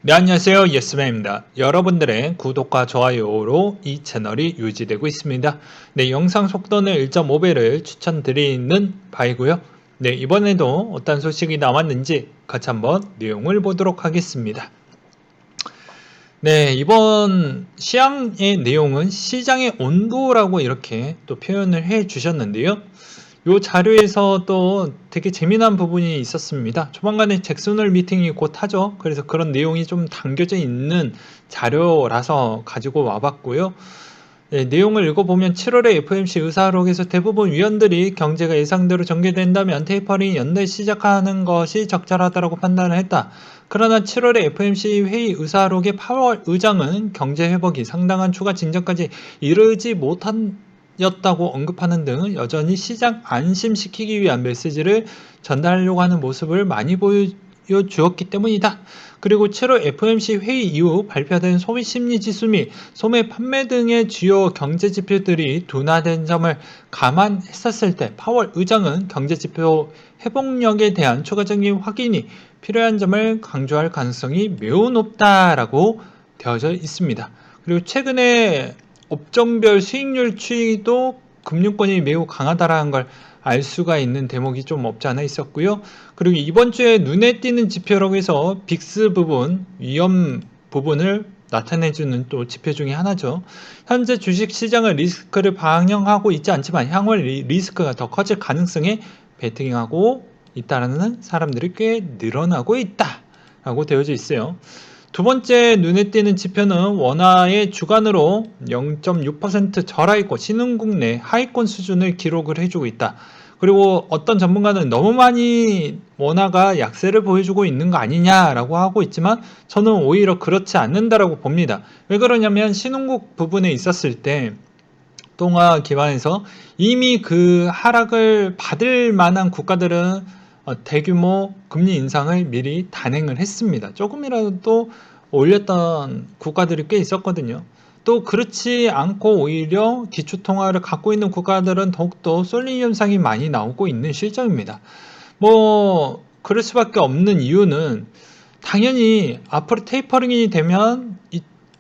네, 안녕하세요. 예스맨입니다. 여러분들의 구독과 좋아요로 이 채널이 유지되고 있습니다. 네, 영상 속도는 1.5배를 추천드리는 바이고요. 네, 이번에도 어떤 소식이 나왔는지 같이 한번 내용을 보도록 하겠습니다. 네, 이번 시황의 내용은 시장의 온도라고 이렇게 또 표현을 해 주셨는데요. 요 자료에서 또 되게 재미난 부분이 있었습니다. 조만간에 잭슨홀 미팅이 곧 하죠. 그래서 그런 내용이 좀 담겨져 있는 자료라서 가지고 와봤고요. 네, 내용을 읽어보면 7월에 FOMC 의사록에서 대부분 위원들이 경제가 예상대로 전개된다면 테이퍼링 연내 시작하는 것이 적절하다고 판단을 했다. 그러나 7월에 FOMC 회의 의사록의 파월 의장은 경제 회복이 상당한 추가 진전까지 이르지 못하였다고 언급하는 등 여전히 시장 안심시키기 위한 메시지를 전달하려고 하는 모습을 많이 보여주었기 때문이다. 그리고 7월 FOMC 회의 이후 발표된 소비심리지수 및 소매 판매 등의 주요 경제지표들이 둔화된 점을 감안했었을 때 파월 의장은 경제지표 회복력에 대한 추가적인 확인이 필요한 점을 강조할 가능성이 매우 높다라고 되어져 있습니다. 그리고 최근에 업종별 수익률 추이도 금융권이 매우 강하다라는 걸 알 수가 있는 대목이 좀 없지 않아 있었고요. 그리고 이번 주에 눈에 띄는 지표라고 해서 빅스 부분, 위험 부분을 나타내주는 또 지표 중에 하나죠. 현재 주식시장은 리스크를 반영하고 있지 않지만 향후 리스크가 더 커질 가능성에 베팅하고 있다는 사람들이 꽤 늘어나고 있다라고 되어져 있어요. 두 번째 눈에 띄는 지표는 원화의 주간으로 0.6% 절하있고 신흥국 내 하위권 수준을 기록을 해주고 있다. 그리고 어떤 전문가는 너무 많이 원화가 약세를 보여주고 있는 거 아니냐라고 하고 있지만 저는 오히려 그렇지 않는다라고 봅니다. 왜 그러냐면 신흥국 부분에 있었을 때 동화 기반에서 이미 그 하락을 받을 만한 국가들은 대규모 금리 인상을 미리 단행을 했습니다. 조금이라도 올렸던 국가들이 꽤 있었거든요. 또 그렇지 않고 오히려 기초통화를 갖고 있는 국가들은 더욱더 쏠림 현상이 많이 나오고 있는 실정입니다. 뭐 그럴 수밖에 없는 이유는 당연히 앞으로 테이퍼링이 되면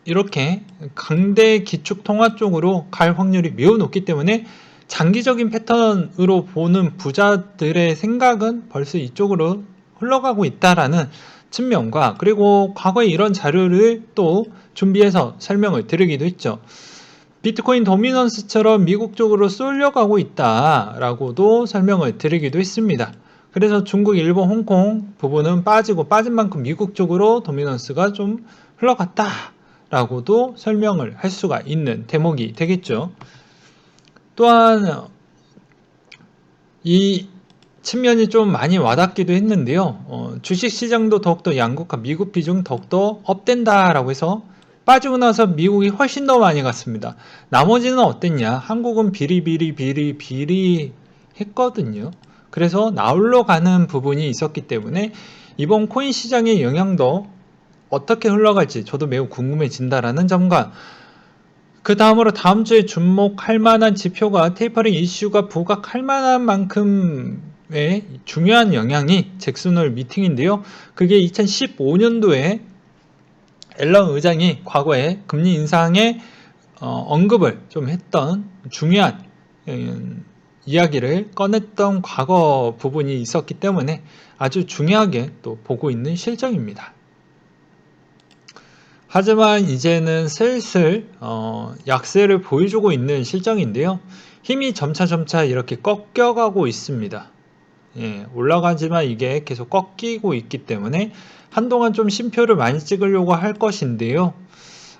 이렇게 강대 기축통화 쪽으로 갈 확률이 매우 높기 때문에 장기적인 패턴으로 보는 부자들의 생각은 벌써 이쪽으로 흘러가고 있다라는 측면과 그리고 과거에 이런 자료를 또 준비해서 설명을 드리기도 했죠. 비트코인 도미넌스처럼 미국 쪽으로 쏠려가고 있다라고도 설명을 드리기도 했습니다. 그래서 중국, 일본, 홍콩 부분은 빠지고 빠진 만큼 미국 쪽으로 도미넌스가 좀 흘러갔다라고도 설명을 할 수가 있는 대목이 되겠죠. 또한 이 측면이 좀 많이 와닿기도 했는데요. 주식시장도 더욱더 양국과 미국 비중 더욱더 업된다라고 해서 빠지고 나서 미국이 훨씬 더 많이 갔습니다. 나머지는 어땠냐? 한국은 비리 했거든요. 그래서 나올러 가는 부분이 있었기 때문에 이번 코인 시장의 영향도 어떻게 흘러갈지 저도 매우 궁금해진다라는 점과 그 다음으로 다음 주에 주목할 만한 지표가 테이퍼링 이슈가 부각할 만한 만큼의 중요한 영향이 잭슨홀 미팅인데요. 그게 2015년도에 앨런 의장이 과거에 금리 인상에 언급을 좀 했던 중요한 이야기를 꺼냈던 과거 부분이 있었기 때문에 아주 중요하게 또 보고 있는 실정입니다. 하지만 이제는 슬슬 약세를 보여주고 있는 실정인데요. 힘이 점차 이렇게 꺾여가고 있습니다. 예, 올라가지만 이게 계속 꺾이고 있기 때문에 한동안 좀 쉼표를 많이 찍으려고 할 것인데요.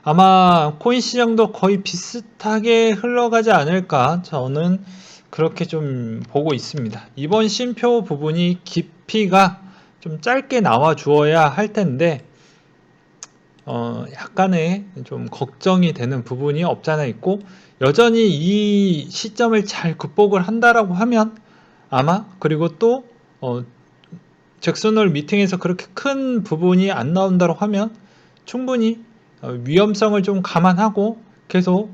아마 코인 시장도 거의 비슷하게 흘러가지 않을까 저는 그렇게 좀 보고 있습니다. 이번 쉼표 부분이 깊이가 좀 짧게 나와 주어야 할 텐데 약간의 좀 걱정이 되는 부분이 없잖아 있고 여전히 이 시점을 잘 극복을 한다라고 하면 아마 그리고 또 잭슨홀 미팅에서 그렇게 큰 부분이 안 나온다고 하면 충분히 위험성을 좀 감안하고 계속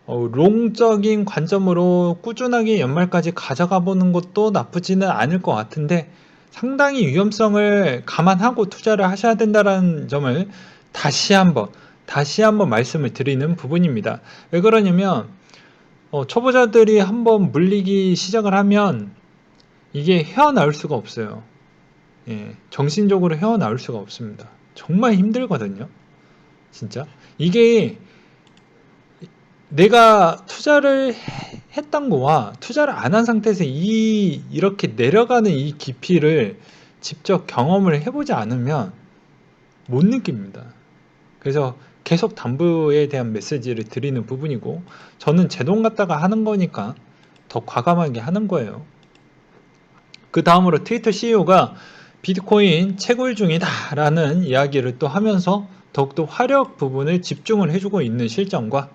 롱적인 관점으로 꾸준하게 연말까지 가져가 보는 것도 나쁘지는 않을 것 같은데 상당히 위험성을 감안하고 투자를 하셔야 된다는 점을 다시 한번 말씀을 드리는 부분입니다. 왜 그러냐면 초보자들이 한번 물리기 시작을 하면 이게 헤어나올 수가 없어요. 예, 정신적으로 헤어나올 수가 없습니다. 정말 힘들거든요. 진짜. 이게 내가 투자를 했던 거와 투자를 안 한 상태에서 이렇게 내려가는 이 깊이를 직접 경험을 해보지 않으면 못 느낍니다. 그래서 계속 담보에 대한 메시지를 드리는 부분이고, 저는 제 돈 갖다가 하는 거니까 더 과감하게 하는 거예요. 그 다음으로 트위터 CEO가 비트코인 채굴 중이다 라는 이야기를 또 하면서 더욱더 화력 부분을 집중을 해주고 있는 실정과,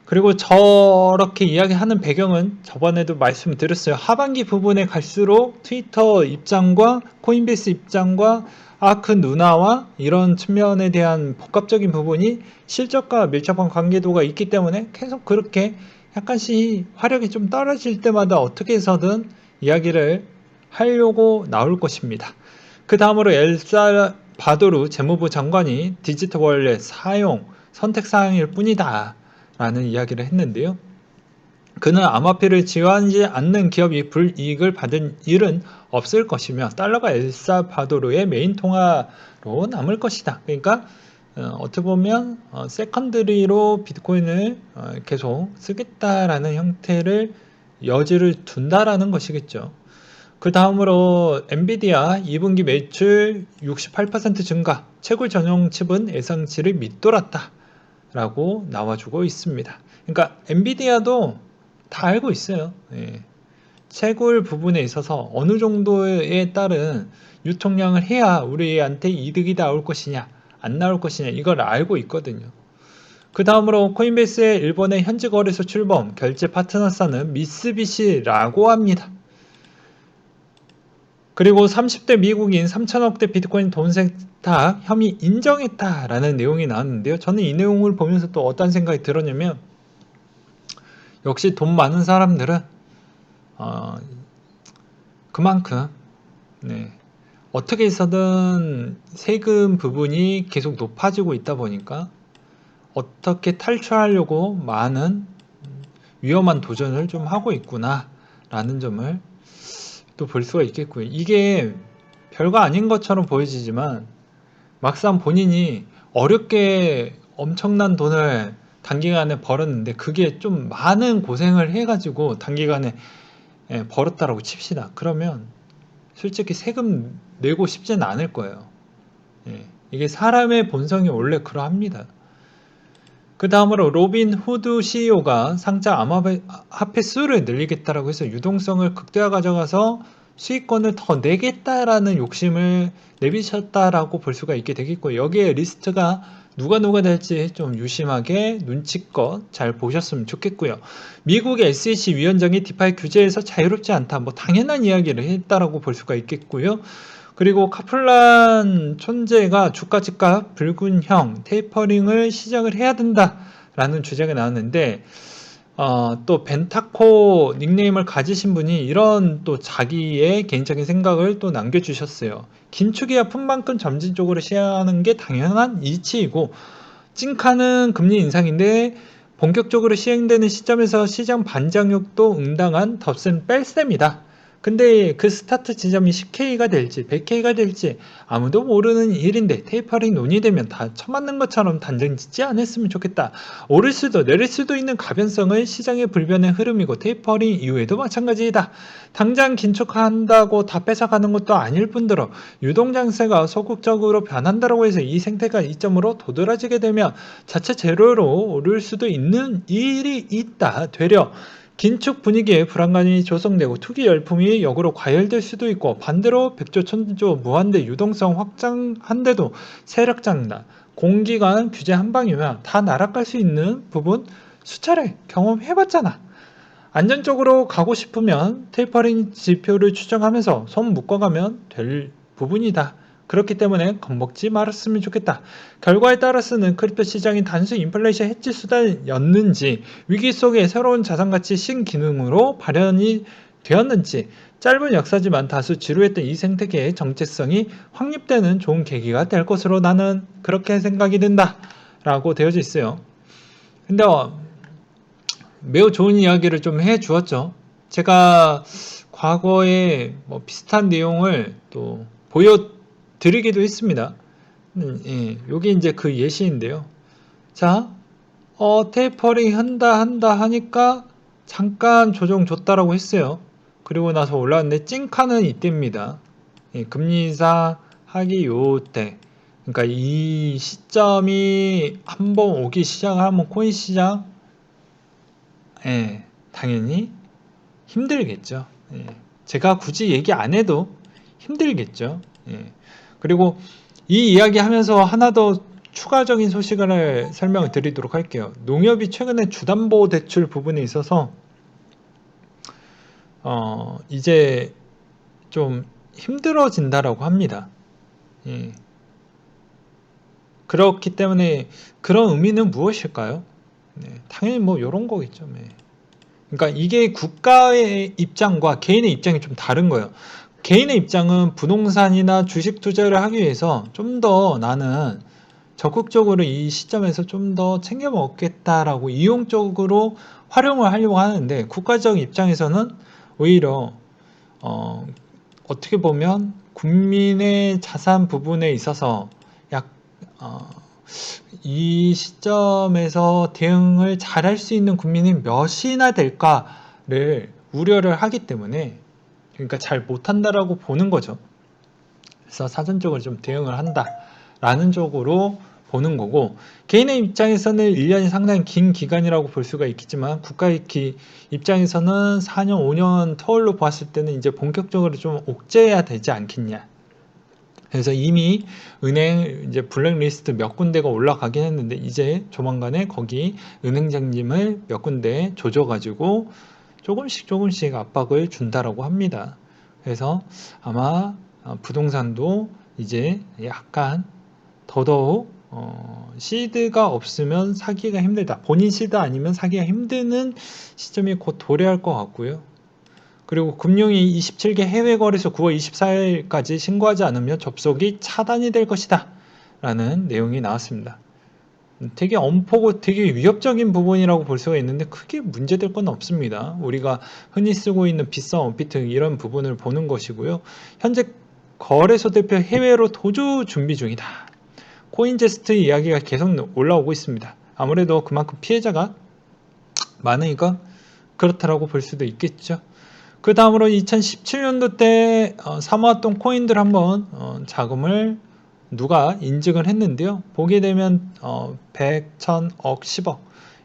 그리고 저렇게 이야기하는 배경은 저번에도 말씀드렸어요. 하반기 부분에 갈수록 트위터 입장과 코인베이스 입장과 아크 누나와 이런 측면에 대한 복합적인 부분이 실적과 밀접한 관계도가 있기 때문에 계속 그렇게 약간씩 화력이 좀 떨어질 때마다 어떻게 해서든 이야기를 하려고 나올 것입니다. 그 다음으로 엘살바도르 재무부 장관이 디지털 월렛 사용 선택사항일 뿐이다 라는 이야기를 했는데요. 그는 암호화폐를 지원하지 않는 기업이 불이익을 받은 일은 없을 것이며 달러가 엘살바도르의 메인 통화로 남을 것이다. 그러니까 어떻게 보면 세컨드리로 비트코인을 계속 쓰겠다라는 형태를 여지를 둔다라는 것이겠죠. 그 다음으로 엔비디아 2분기 매출 68% 증가, 채굴 전용 칩은 예상치를 밑돌았다 라고 나와주고 있습니다. 그러니까 엔비디아도 다 알고 있어요. 예. 채굴 부분에 있어서 어느 정도에 따른 유통량을 해야 우리한테 이득이 나올 것이냐 안 나올 것이냐 이걸 알고 있거든요. 그 다음으로 코인베이스의 일본의 현지 거래소 출범 결제 파트너사는 미쓰비시라고 합니다. 그리고 30대 미국인 3천억대 비트코인 돈 세탁 혐의 인정했다라는 내용이 나왔는데요. 저는 이 내용을 보면서 또 어떤 생각이 들었냐면, 역시 돈 많은 사람들은 그만큼 어떻게 해서든 세금 부분이 계속 높아지고 있다 보니까 어떻게 탈출하려고 많은 위험한 도전을 좀 하고 있구나 라는 점을 또 볼 수가 있겠고요. 이게 별거 아닌 것처럼 보여지지만 막상 본인이 어렵게 엄청난 돈을 단기간에 벌었는데 그게 좀 많은 고생을 해가지고 단기간에 벌었다라고 칩시다. 그러면 솔직히 세금 내고 싶지는 않을 거예요. 이게 사람의 본성이 원래 그러합니다. 그 다음으로 로빈 후드 CEO가 상장 암호화폐 수를 늘리겠다라고 해서 유동성을 극대화 가져가서 수익권을 더 내겠다라는 욕심을 내비쳤다라고 볼 수가 있게 되겠고, 여기에 리스트가 누가 될지 좀 유심하게 눈치껏 잘 보셨으면 좋겠고요. 미국의 SEC 위원장이 디파이 규제에서 자유롭지 않다, 뭐 당연한 이야기를 했다라고 볼 수가 있겠고요. 그리고 카플란 촌재가 주가 집값 불균형 테이퍼링을 시작을 해야 된다라는 주장이 나왔는데, 또 벤타코 닉네임을 가지신 분이 이런 또 자기의 개인적인 생각을 또 남겨주셨어요. 긴축이야 푼만큼 점진적으로 시행하는 게 당연한 이치이고, 찐카는 금리 인상인데 본격적으로 시행되는 시점에서 시장 반장력도 응당한 덧셈 뺄셈이다. 근데 그 스타트 지점이 10K가 될지 100K가 될지 아무도 모르는 일인데 테이퍼링 논의되면 다 처맞는 것처럼 단정 짓지 않았으면 좋겠다. 오를 수도 내릴 수도 있는 가변성은 시장의 불변의 흐름이고 테이퍼링 이후에도 마찬가지이다. 당장 긴축한다고 다 뺏어가는 것도 아닐 뿐더러 유동장세가 소극적으로 변한다고 해서 이 생태가 이점으로 도드라지게 되면 자체 제로로 오를 수도 있는 일이 있다. 되려 긴축 분위기에 불안감이 조성되고 투기 열풍이 역으로 과열될 수도 있고, 반대로 백조 천조 무한대 유동성 확장한데도 세력 장단, 공기관 규제 한 방이면 다 날아갈 수 있는 부분 수차례 경험해봤잖아. 안전적으로 가고 싶으면 테이퍼링 지표를 추정하면서 손 묶어가면 될 부분이다. 그렇기 때문에 겁먹지 말았으면 좋겠다. 결과에 따라서는 크립토 시장이 단순 인플레이션 해지 수단이었는지, 위기 속에 새로운 자산가치 신기능으로 발현이 되었는지, 짧은 역사지만 다수 지루했던 이 생태계의 정체성이 확립되는 좋은 계기가 될 것으로 나는 그렇게 생각이 든다 라고 되어져 있어요. 근데 매우 좋은 이야기를 좀 해 주었죠. 제가 과거에 뭐 비슷한 내용을 또 보여드리기도 했습니다. 예, 요게 이제 그 예시인데요. 자, 테이퍼링 한다 하니까 잠깐 조정 줬다라고 했어요. 그리고 나서 올라왔는데 찐카는 이때입니다. 예, 금리 인사 하기 요때. 그러니까 이 시점이 한번 오기 시작하면 코인 시장, 예, 당연히 힘들겠죠. 예, 제가 굳이 얘기 안 해도 힘들겠죠. 예, 그리고 이 이야기 하면서 하나 더 추가적인 소식을 설명을 드리도록 할게요. 농협이 최근에 주담보대출 부분에 있어서 이제 좀 힘들어진다라고 합니다. 예. 그렇기 때문에 그런 의미는 무엇일까요? 네, 당연히 뭐 이런 거겠죠. 네. 그러니까 이게 국가의 입장과 개인의 입장이 좀 다른 거예요. 개인의 입장은 부동산이나 주식 투자를 하기 위해서 좀 더 나는 적극적으로 이 시점에서 좀 더 챙겨 먹겠다라고 이용적으로 활용을 하려고 하는데, 국가적 입장에서는 오히려 어떻게 보면 국민의 자산 부분에 있어서 약 이 시점에서 대응을 잘할 수 있는 국민이 몇이나 될까를 우려를 하기 때문에, 그러니까 잘 못한다라고 보는 거죠. 그래서 사전적으로 좀 대응을 한다라는 쪽으로 보는 거고, 개인의 입장에서는 1년이 상당히 긴 기간이라고 볼 수가 있겠지만 국가의 입장에서는 4년, 5년 터울로 보았을 때는 이제 본격적으로 좀 옥죄해야 되지 않겠냐. 그래서 이미 은행 이제 블랙리스트 몇 군데가 올라가긴 했는데, 이제 조만간에 거기 은행장님을 몇 군데 조져가지고 조금씩 압박을 준다라고 합니다. 그래서 아마 부동산도 이제 약간 더더욱 시드가 없으면 사기가 힘들다. 본인 시드 아니면 사기가 힘드는 시점이 곧 도래할 것 같고요. 그리고 금융위 27개 해외 거래소 9월 24일까지 신고하지 않으면 접속이 차단이 될 것이다 라는 내용이 나왔습니다. 되게 엄포고 되게 위협적인 부분이라고 볼 수가 있는데 크게 문제될 건 없습니다. 우리가 흔히 쓰고 있는 비싼 원피트 이런 부분을 보는 것이고요. 현재 거래소 대표 해외로 도주 준비 중이다. 코인제스트 이야기가 계속 올라오고 있습니다. 아무래도 그만큼 피해자가 많으니까 그렇다라고 볼 수도 있겠죠. 그 다음으로 2017년도 때 사모았던 코인들 한번 자금을 누가 인증을 했는데요. 보게 되면 100, 1000억, 10억,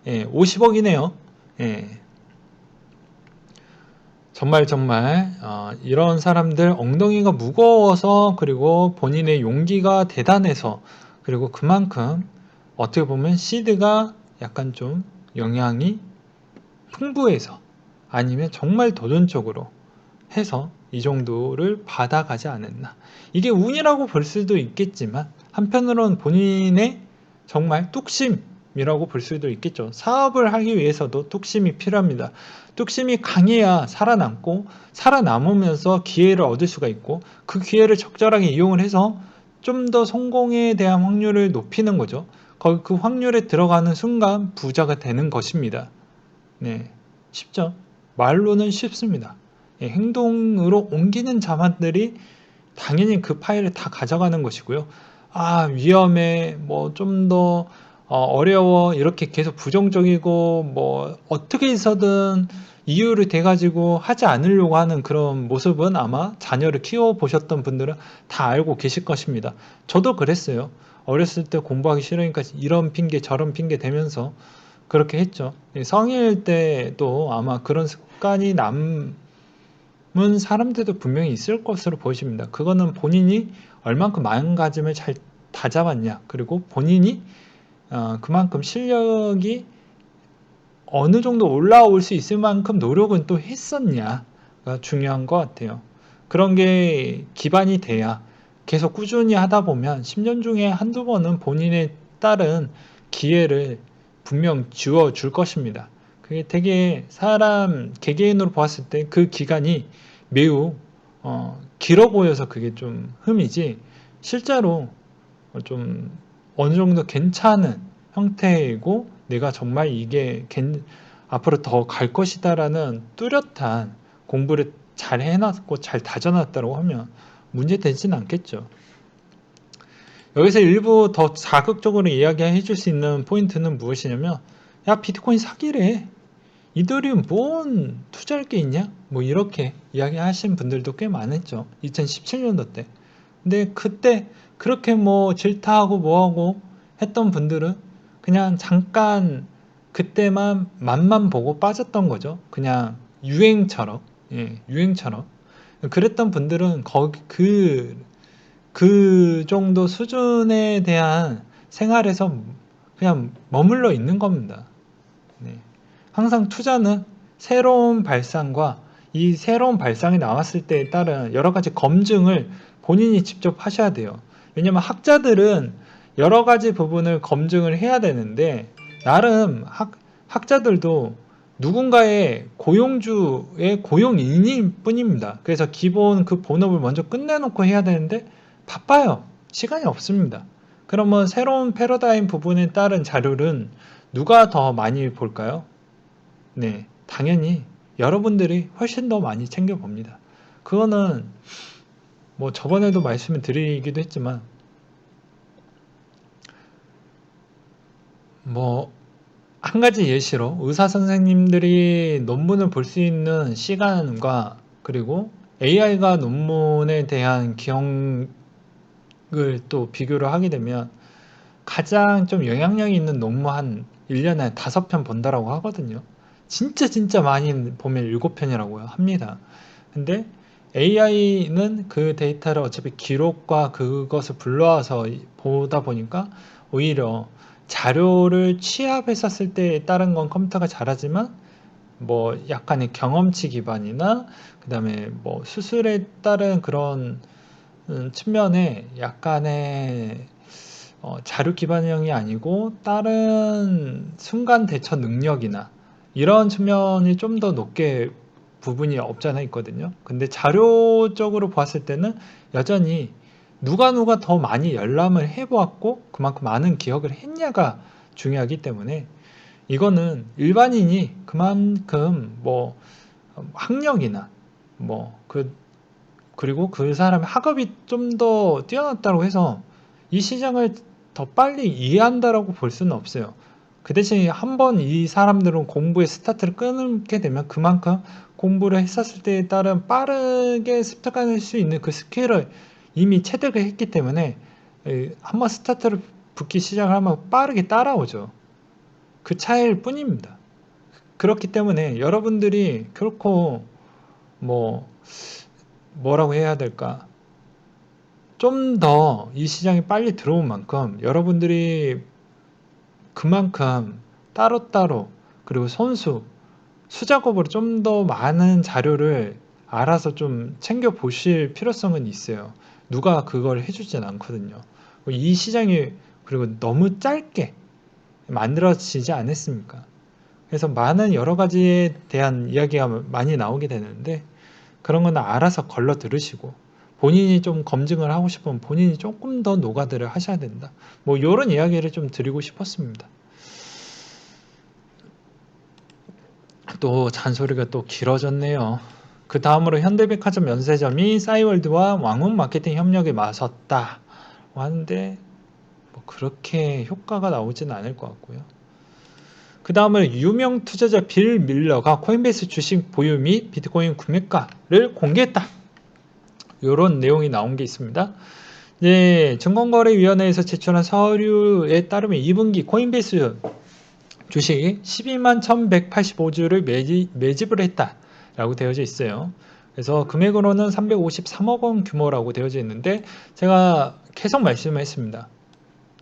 예, 50억이네요. 예. 정말 이런 사람들 엉덩이가 무거워서, 그리고 본인의 용기가 대단해서, 그리고 그만큼 어떻게 보면 시드가 약간 좀 영향이 풍부해서, 아니면 정말 도전적으로 해서 이 정도를 받아가지 않았나. 이게 운이라고 볼 수도 있겠지만 한편으로는 본인의 정말 뚝심이라고 볼 수도 있겠죠. 사업을 하기 위해서도 뚝심이 필요합니다. 뚝심이 강해야 살아남고, 살아남으면서 기회를 얻을 수가 있고, 그 기회를 적절하게 이용을 해서 좀 더 성공에 대한 확률을 높이는 거죠. 그 확률에 들어가는 순간 부자가 되는 것입니다. 네, 쉽죠? 말로는 쉽습니다. 예, 행동으로 옮기는 자만들이 당연히 그 파일을 다 가져가는 것이고요. 위험해, 뭐 좀 더 어려워, 이렇게 계속 부정적이고 뭐 어떻게 해서든 이유를 대가지고 하지 않으려고 하는 그런 모습은 아마 자녀를 키워보셨던 분들은 다 알고 계실 것입니다. 저도 그랬어요. 어렸을 때 공부하기 싫으니까 이런 핑계 저런 핑계 대면서 그렇게 했죠. 성인일 때도 아마 그런 습관이 남은 사람들도 분명히 있을 것으로 보여집니다. 그거는 본인이 얼만큼 마음가짐을 잘 다잡았냐, 그리고 본인이 그만큼 실력이 어느 정도 올라올 수 있을 만큼 노력은 또 했었냐가 중요한 것 같아요. 그런 게 기반이 돼야 계속 꾸준히 하다 보면 10년 중에 한두 번은 본인에 따른 기회를 분명 주어줄 것입니다. 그게 되게 사람 개개인으로 보았을 때 그 기간이 매우 길어 보여서 그게 좀 흠이지, 실제로 좀 어느 정도 괜찮은 형태이고 내가 정말 이게 앞으로 더 갈 것이다라는 뚜렷한 공부를 잘 해놨고 잘 다져놨다고 하면 문제되진 않겠죠. 여기서 일부 더 자극적으로 이야기해 줄 수 있는 포인트는 무엇이냐면, 야, 비트코인 사기래, 이더리움 뭔 투자할 게 있냐, 뭐 이렇게 이야기하신 분들도 꽤 많았죠, 2017년도 때. 근데 그때 그렇게 뭐 질타하고 뭐하고 했던 분들은 그냥 잠깐 그때만 맛만 보고 빠졌던 거죠. 그냥 유행처럼. 예, 유행처럼. 그랬던 분들은 그 정도 수준에 대한 생활에서 그냥 머물러 있는 겁니다. 네. 항상 투자는 새로운 발상과 이 새로운 발상이 나왔을 때에 따른 여러 가지 검증을 본인이 직접 하셔야 돼요. 왜냐면 학자들은 여러 가지 부분을 검증을 해야 되는데, 나름 학자들도 누군가의 고용주의 고용인일 뿐입니다. 그래서 기본 그 본업을 먼저 끝내놓고 해야 되는데 바빠요. 시간이 없습니다. 그러면 새로운 패러다임 부분에 따른 자료는 누가 더 많이 볼까요? 네, 당연히 여러분들이 훨씬 더 많이 챙겨봅니다. 그거는 뭐 저번에도 말씀을 드리기도 했지만, 뭐 한 가지 예시로 의사 선생님들이 논문을 볼 수 있는 시간과 그리고 AI가 논문에 대한 기억을 또 비교를 하게 되면 가장 좀 영향력 있는 논문 한 1년에 5편 본다라고 하거든요. 진짜 많이 보면 7편이라고 합니다. 근데 AI는 그 데이터를 어차피 기록과 그것을 불러와서 보다 보니까 오히려 자료를 취합했었을 때에 따른 건 컴퓨터가 잘하지만, 뭐 약간의 경험치 기반이나 그 다음에 뭐 수술에 따른 그런 측면에 약간의 자료 기반형이 아니고 다른 순간 대처 능력이나 이런 측면이 좀 더 높게 부분이 없잖아 있거든요. 근데 자료적으로 봤을 때는 여전히 누가 더 많이 열람을 해보았고 그만큼 많은 기억을 했냐가 중요하기 때문에, 이거는 일반인이 그만큼 뭐 학력이나 뭐 그리고 그 사람의 학업이 좀 더 뛰어났다고 해서 이 시장을 더 빨리 이해한다라고 볼 수는 없어요. 그 대신 한번 이 사람들은 공부의 스타트를 끊게 되면 그만큼 공부를 했었을 때에 따른 빠르게 습득할 수 있는 그 스킬을 이미 체득을 했기 때문에 한번 스타트를 붙기 시작을 하면 빠르게 따라오죠. 그 차이일 뿐입니다. 그렇기 때문에 여러분들이 결코 뭐 뭐라고 해야 될까, 좀 더 이 시장이 빨리 들어온 만큼 여러분들이 그만큼 따로따로 그리고 수작업으로 좀 더 많은 자료를 알아서 좀 챙겨 보실 필요성은 있어요. 누가 그걸 해주진 않거든요. 이 시장이 그리고 너무 짧게 만들어지지 않았습니까? 그래서 많은 여러 가지에 대한 이야기가 많이 나오게 되는데, 그런 건 알아서 걸러 들으시고 본인이 좀 검증을 하고 싶으면 본인이 조금 더 노가다를 하셔야 된다. 뭐 이런 이야기를 좀 드리고 싶었습니다. 또 잔소리가 또 길어졌네요. 그 다음으로 현대백화점 면세점이 싸이월드와 왕훈 마케팅 협력에 나섰다 하는데 뭐 그렇게 효과가 나오지는 않을 것 같고요. 그 다음으로 유명 투자자 빌 밀러가 코인베이스 주식 보유 및 비트코인 구매가를 공개했다. 이런 내용이 나온 게 있습니다. 네, 증권거래위원회에서 제출한 서류에 따르면 2분기 코인베이스 주식 12만 1185주를 매집을 했다라고 되어져 있어요. 그래서 금액으로는 353억 원 규모라고 되어져 있는데, 제가 계속 말씀을 했습니다.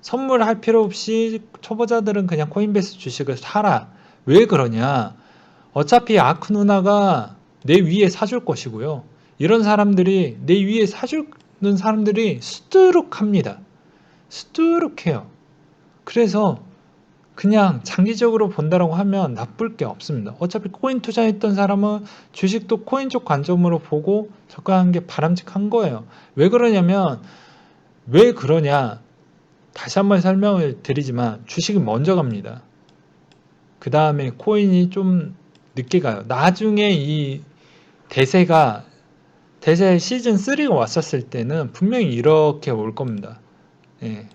선물할 필요 없이 초보자들은 그냥 코인베이스 주식을 사라. 왜 그러냐? 어차피 아크 누나가 내 위에 사줄 것이고요. 이런 사람들이 내 위에 사주는 사람들이 수두룩합니다. 수두룩해요. 그래서 그냥 장기적으로 본다라고 하면 나쁠 게 없습니다. 어차피 코인 투자했던 사람은 주식도 코인 쪽 관점으로 보고 접근하는 게 바람직한 거예요. 왜 그러냐면, 왜 그러냐? 다시 한번 설명을 드리지만 주식이 먼저 갑니다. 그 다음에 코인이 좀 늦게 가요. 나중에 이 대세가 대세 시즌 3가 왔었을 때는 분명히 이렇게 올 겁니다. 예,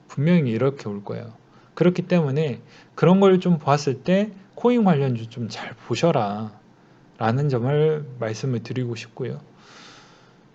분명히 이렇게 올 거예요. 그렇기 때문에 그런 걸 좀 보았을 때 코인 관련주 좀 잘 보셔라 라는 점을 말씀을 드리고 싶고요.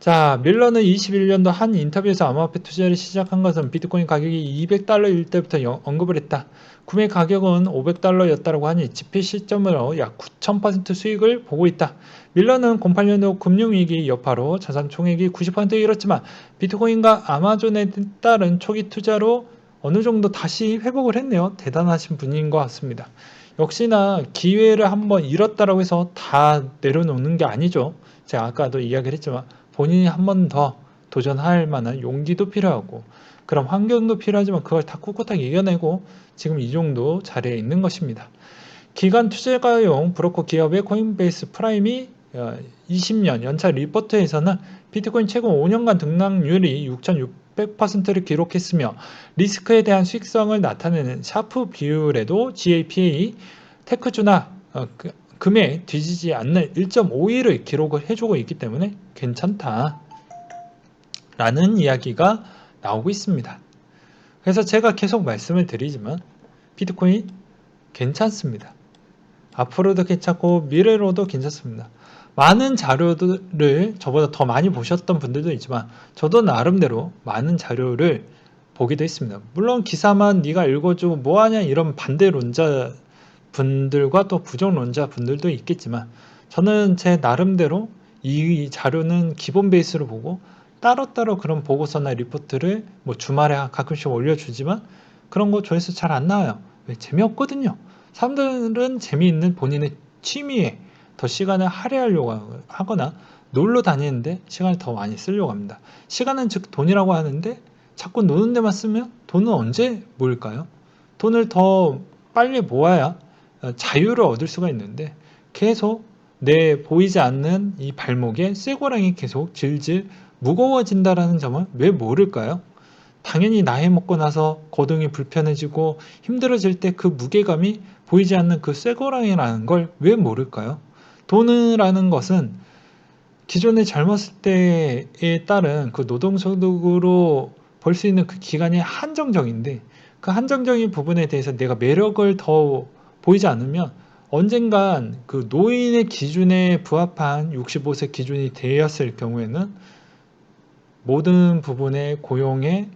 자, 밀러는 21년도 한 인터뷰에서 암호화폐 투자를 시작한 것은 비트코인 가격이 $200일 때부터 언급을 했다. 구매 가격은 $500였다고 하니 집필 시점으로 약 9,000% 수익을 보고 있다. 밀러는 08년도 금융위기 여파로 자산 총액이 90% 잃었지만 비트코인과 아마존에 따른 초기 투자로 어느 정도 다시 회복을 했네요. 대단하신 분인 것 같습니다. 역시나 기회를 한번 잃었다고 해서 다 내려놓는 게 아니죠. 제가 아까도 이야기를 했지만 본인이 한 번 더 도전할 만한 용기도 필요하고 그런 환경도 필요하지만 그걸 다 꿋꿋하게 이겨내고 지금 이 정도 자리에 있는 것입니다. 기관 투자가용 브로커 기업의 코인베이스 프라임이 20년 연차 리포트에서는 비트코인 최근 5년간 등락률이 6,600%를 기록했으며 리스크에 대한 수익성을 나타내는 샤프 비율에도 GAPA, 테크주나 금에 뒤지지 않는 1.51을 기록을 해주고 있기 때문에 괜찮다 라는 이야기가 나오고 있습니다. 그래서 제가 계속 말씀을 드리지만 비트코인 괜찮습니다. 앞으로도 괜찮고 미래로도 괜찮습니다. 많은 자료들을 저보다 더 많이 보셨던 분들도 있지만 저도 나름대로 많은 자료를 보기도 했습니다. 물론 기사만 네가 읽어주고 뭐하냐 이런 반대론자 분들과 또 부정론자 분들도 있겠지만 저는 제 나름대로 이 자료는 기본 베이스로 보고 따로따로 그런 보고서나 리포트를 뭐 주말에 가끔씩 올려주지만 그런 거 조회수 잘 안 나와요. 왜? 재미없거든요. 사람들은 재미있는 본인의 취미에 더 시간을 할애하려고 하거나 놀러 다니는데 시간을 더 많이 쓰려고 합니다. 시간은 즉 돈이라고 하는데 자꾸 노는 데만 쓰면 돈은 언제 모일까요? 돈을 더 빨리 모아야 자유를 얻을 수가 있는데 계속 내 보이지 않는 이 발목에 쇠고랑이 계속 질질 무거워진다라는 점을 왜 모를까요? 당연히 나이 먹고 나서 거동이 불편해지고 힘들어질 때 그 무게감이 보이지 않는 그 쇠고랑이라는 걸 왜 모를까요? 돈이라는 것은 기존에 젊었을 때에 따른 그 노동소득으로 벌 수 있는 그 기간이 한정적인데 그 한정적인 부분에 대해서 내가 매력을 더 보이지 않으면 언젠간 그 노인의 기준에 부합한 65세 기준이 되었을 경우에는 모든 부분의 고용의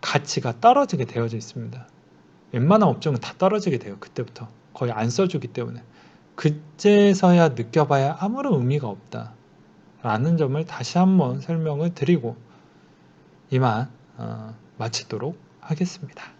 가치가 떨어지게 되어져 있습니다. 웬만한 업종은 다 떨어지게 돼요. 그때부터 거의 안 써주기 때문에 그제서야 느껴봐야 아무런 의미가 없다 라는 점을 다시 한번 설명을 드리고 이만 마치도록 하겠습니다.